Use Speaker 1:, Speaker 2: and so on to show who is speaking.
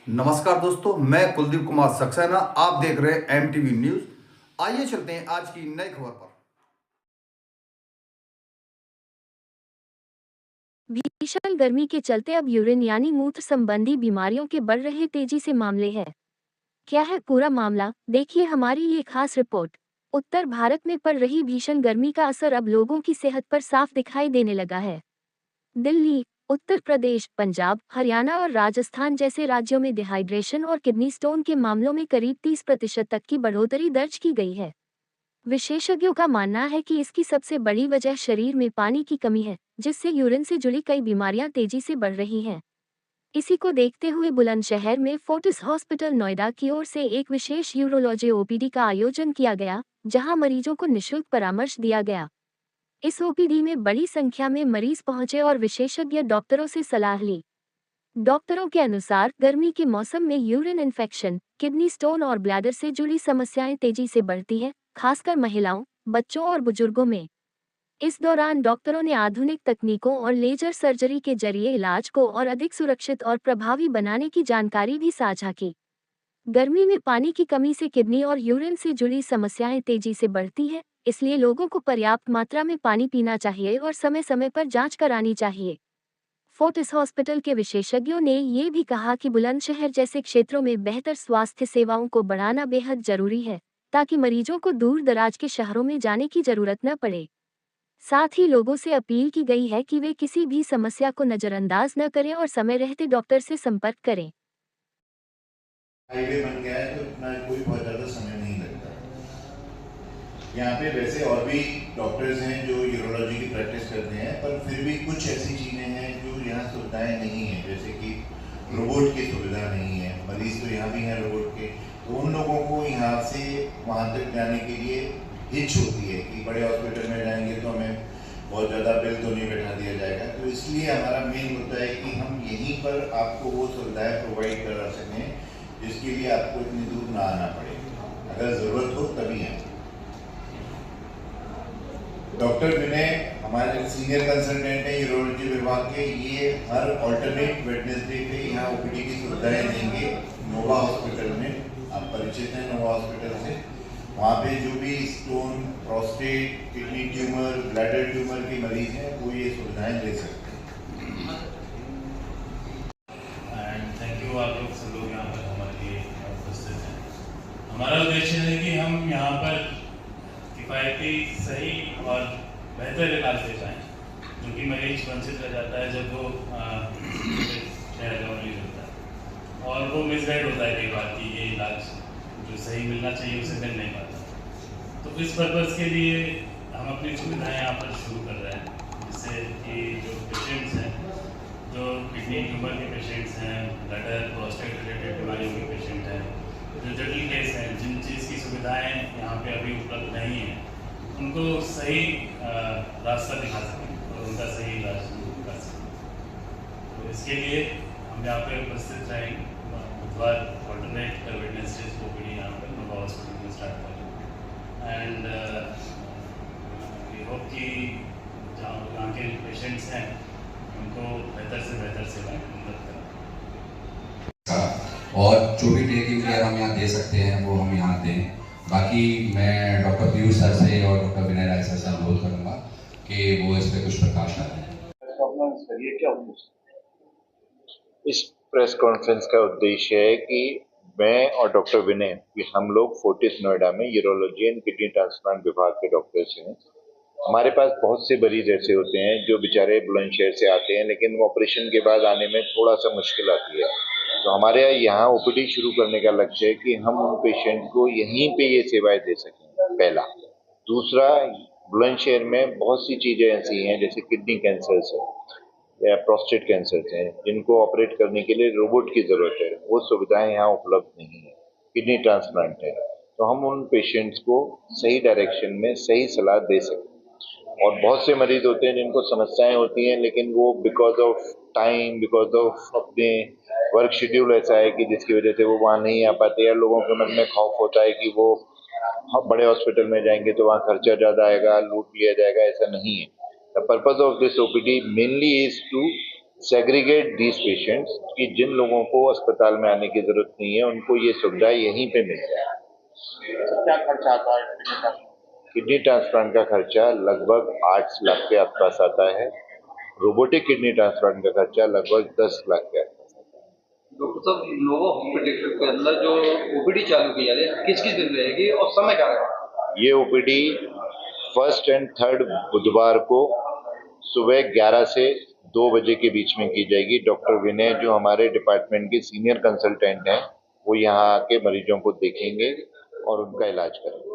Speaker 1: नमस्कार दोस्तों, मैं कुलदीप कुमार सक्सेना। आप देख रहे हैं एमटीवी न्यूज। आइए चलते हैं आज की नई खबर पर।
Speaker 2: भीषण गर्मी के चलते अब यूरिन यानी मूत्र संबंधी बीमारियों के बढ़ रहे तेजी से मामले हैं। क्या है पूरा मामला, देखिए हमारी ये खास रिपोर्ट। उत्तर भारत में पड़ रही भीषण गर्मी का असर अब लोगों की सेहत पर साफ दिखाई देने लगा है। दिल्ली, उत्तर प्रदेश, पंजाब, हरियाणा और राजस्थान जैसे राज्यों में डिहाइड्रेशन और किडनी स्टोन के मामलों में करीब 30% तक की बढ़ोतरी दर्ज की गई है। विशेषज्ञों का मानना है कि इसकी सबसे बड़ी वजह शरीर में पानी की कमी है, जिससे यूरिन से जुड़ी कई बीमारियां तेजी से बढ़ रही हैं। इसी को देखते हुए बुलंदशहर में फोर्टिस हॉस्पिटल नोएडा की ओर से एक विशेष यूरोलॉजी ओपीडी का आयोजन किया गया, जहां मरीजों को निशुल्क परामर्श दिया गया। इस ओपीडी में बड़ी संख्या में मरीज पहुंचे और विशेषज्ञ डॉक्टरों से सलाह ली। डॉक्टरों के अनुसार गर्मी के मौसम में यूरिन इन्फेक्शन, किडनी स्टोन और ब्लैडर से जुड़ी समस्याएं तेजी से बढ़ती हैं, खासकर महिलाओं, बच्चों और बुजुर्गों में। इस दौरान डॉक्टरों ने आधुनिक तकनीकों और लेजर सर्जरी के जरिए इलाज को और अधिक सुरक्षित और प्रभावी बनाने की जानकारी भी साझा की। गर्मी में पानी की कमी से किडनी और यूरिन से जुड़ी समस्याएं तेजी से बढ़ती हैं, इसलिए लोगों को पर्याप्त मात्रा में पानी पीना चाहिए और समय समय पर जांच करानी चाहिए। फोर्टिस हॉस्पिटल के विशेषज्ञों ने ये भी कहा कि बुलंदशहर जैसे क्षेत्रों में बेहतर स्वास्थ्य सेवाओं को बढ़ाना बेहद जरूरी है, ताकि मरीजों को दूर दराज के शहरों में जाने की जरूरत न पड़े। साथ ही लोगों से अपील की गई है कि वे किसी भी समस्या को नजरअंदाज न करें और समय रहते डॉक्टर से संपर्क करें।
Speaker 3: हाईवे बन गया है तो इतना कोई बहुत ज़्यादा समय नहीं लगता। यहाँ पे वैसे और भी डॉक्टर्स हैं जो यूरोलॉजी की प्रैक्टिस करते हैं, पर फिर भी कुछ ऐसी चीज़ें हैं जो यहाँ सुविधाएं नहीं हैं, जैसे कि रोबोट की सुविधा नहीं है। मरीज तो यहाँ भी हैं रोबोट के, तो उन लोगों को यहाँ से वहाँ तक जाने के लिए हिच होती है कि बड़े हॉस्पिटल में जाएंगे तो हमें बहुत ज़्यादा बिल तो नहीं बैठा दिया जाएगा। तो इसलिए हमारा मेन होता है कि हम यहीं पर आपको वो सुविधाएं प्रोवाइड करा सकें जिसके लिए आपको इतनी दूर ना आना पड़े। अगर ज़रूरत हो तभी आए। डॉक्टर विनय हमारे सीनियर कंसल्टेंट हैं यूरोलॉजी विभाग के। ये हर ऑल्टरनेट वेडनेसडे पे यहाँ ओपीडी की सुविधाएं देंगे नोवा हॉस्पिटल में। आप परिचित हैं नोवा हॉस्पिटल से। वहाँ पे जो भी stone, prostate, kidney tumour, bladder tumour के मरीज हैं वो ये सुविधाएं ले सकते हैं।
Speaker 4: एंड थैंक यू, आप लोग सब लोग यहाँ पर हमारे लिए उपस्थित हैं। हमारा उद्देश्य है कि हम यहाँ पर किफ़ायती, सही और बेहतर इलाज दे पाएँ, क्योंकि मरीज वंचित रह जाता है जब वो शहर का मरीज होता है और वो मिसगाइड होता है कई बार कि ये इलाज जो सही मिलना चाहिए उसे मिल नहीं पाता। तो इस पर्पज़ के लिए हम अपनी सुविधाएं यहाँ पर शुरू कर रहे हैं, जिससे कि जो पेशेंट्स हैं, जो किडनी ट्यूमर के पेशेंट्स हैं, ब्लडर, प्रोस्टेट रिलेटेड बीमारियों के पेशेंट हैं, जो जटिल केस हैं, जिन चीज़ की सुविधाएं यहाँ पे अभी उपलब्ध नहीं हैं, उनको सही रास्ता दिखा सकें और उनका सही इलाज कर सकें। तो इसके लिए हम यहाँ पे उपस्थित रहेंगे। बुधवार ऑल्टरनेट वेडनेसडे ओपीडी यहाँ पर नोवा हॉस्पिटल में स्टार्ट करेंगे एंड वी होप कि जहाँ के पेशेंट्स हैं उनको बेहतर से बेहतर सेवाएं उपलब्ध करें।
Speaker 5: और जो भी टेकिंग केयर हम यहाँ दे सकते हैं वो हम यहाँ दें। बाकी मैं डॉक्टर पीयूष सर से और डॉक्टर विनय राय सर से अनुरोध करूँगा कि वो इस पर कुछ प्रकाश डालें।
Speaker 3: इस प्रेस कॉन्फ्रेंस का उद्देश्य है कि मैं और डॉक्टर विनय, हम लोग फोर्टिस नोएडा में यूरोलॉजी एंड किडनी ट्रांसप्लांट विभाग के डॉक्टर्स हैं। हमारे पास बहुत से मरीज ऐसे होते हैं जो बेचारे बुलंदशहर से आते हैं, लेकिन ऑपरेशन के बाद आने में थोड़ा सा मुश्किल आती है। तो हमारे यहाँ ओपीडी शुरू करने का लक्ष्य है कि हम उन पेशेंट को यहीं पे ये सेवाएं दे सकें, पहला। दूसरा, बुलंदशहर में बहुत सी चीज़ें ऐसी हैं जैसे किडनी कैंसर्स है या प्रोस्टेट कैंसर हैं, जिनको ऑपरेट करने के लिए रोबोट की ज़रूरत है। वो सुविधाएं यहाँ उपलब्ध नहीं है। किडनी ट्रांसप्लांट है, तो हम उन पेशेंट्स को सही डायरेक्शन में सही सलाह दे सकते हैं। और बहुत से मरीज होते हैं जिनको समस्याएं होती हैं, लेकिन वो because of time, because of अपने वर्क शेड्यूल ऐसा है कि जिसकी वजह से वो वहाँ नहीं आ पाते, या लोगों के मन में खौफ होता है कि वो बड़े हॉस्पिटल में जाएंगे तो वहाँ खर्चा ज़्यादा आएगा, लूट लिया जाएगा। ऐसा नहीं है। The purpose of this OPD mainly is to segregate these patients कि जिन लोगों को अस्पताल में आने की जरूरत नहीं है उनको ये सुविधा यहीं पे मिल जाए।
Speaker 6: क्या खर्चा आता है
Speaker 3: किडनी ट्रांसप्लांट का खर्चा लगभग 8 लाख के आसपास आता है। रोबोटिक किडनी ट्रांसप्लांट का खर्चा लगभग 10 लाख के आसपास आता है।
Speaker 6: डॉक्टर साहब, नोवा हॉस्पिटल के अंदर जो ओपीडी चालू की जा रही है किस दिन रहेगी और समय क्या रहेगा?
Speaker 3: ये ओपीडी 1 एंड 3 बुधवार को सुबह 11 से 2 बजे के बीच में की जाएगी। डॉक्टर विनय जो हमारे डिपार्टमेंट के सीनियर कंसल्टेंट हैं वो यहाँ आके मरीजों को देखेंगे और उनका इलाज करेंगे।